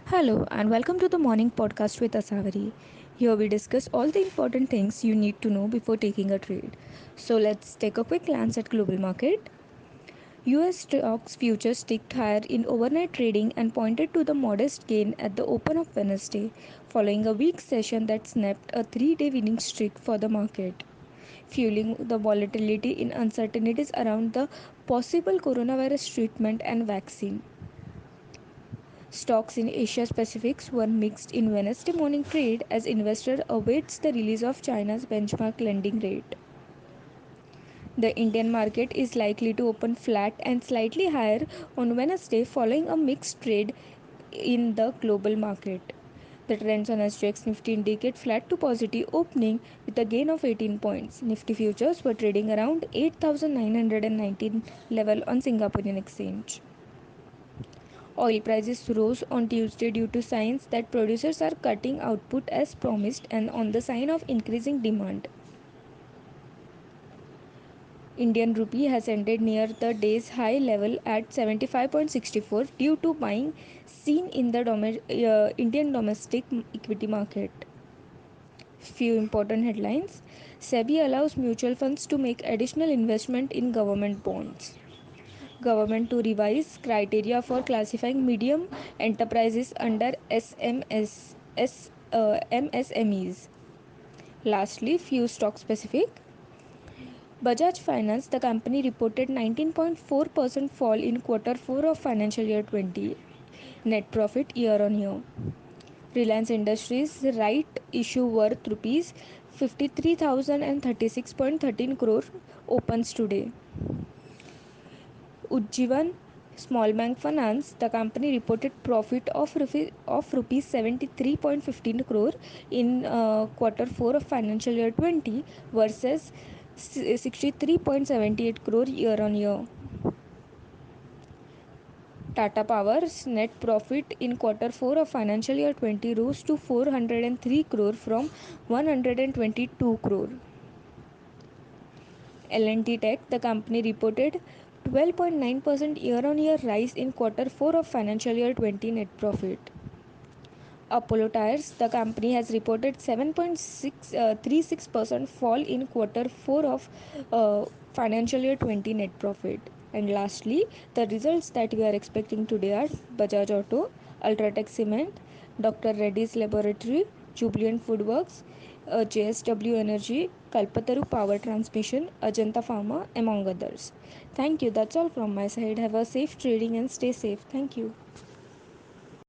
Hello and welcome to the morning podcast with Asavari. Here we discuss all the important things you need to know before taking a trade. So let's take a quick glance at global market. US stocks futures ticked higher in overnight trading and pointed to the modest gain at the open of Wednesday, following a weak session that snapped a 3-day winning streak for the market, fueling the volatility in uncertainties around the possible coronavirus treatment and vaccine. Stocks in Asia Pacifics were mixed in Wednesday morning trade as investor awaits the release of China's benchmark lending rate. The Indian market is likely to open flat and slightly higher on Wednesday following a mixed trade in the global market. The trends on SGX Nifty indicate flat to positive opening with a gain of 18 points. Nifty futures were trading around 8,919 level on Singaporean exchange. Oil prices rose on Tuesday due to signs that producers are cutting output as promised and on the sign of increasing demand. Indian rupee has ended near the day's high level at 75.64 due to buying seen in the Indian domestic equity market. Few important headlines. SEBI allows mutual funds to make additional investment in government bonds. Government to revise criteria for classifying medium enterprises under MSMEs. Lastly, few stock specific. Bajaj Finance, the company reported 19.4% fall in quarter 4 of financial year 20 net profit year on year. Reliance Industries right issue worth rupees 53,036.13 crore opens today. Ujjivan Small Bank Finance, the company reported profit of rupees 73.15 crore in quarter 4 of financial year 20 versus 63.78 crore year on year. Tata Power's net profit in quarter 4 of financial year 20 rose to 403 crore from 122 crore. L&T Tech, the company reported 12.9% year-on-year rise in quarter 4 of financial year 20 net profit. Apollo Tyres, the company has reported 7.36% fall in quarter 4 of financial year 20 net profit. And lastly, the results that we are expecting today are Bajaj Auto, Ultratech Cement, Dr. Reddy's Laboratory, Jubilant Foodworks, JSW Energy, Kalpataru Power Transmission, Ajanta Pharma, among others. Thank you. That's all from my side. Have a safe trading and stay safe. Thank you.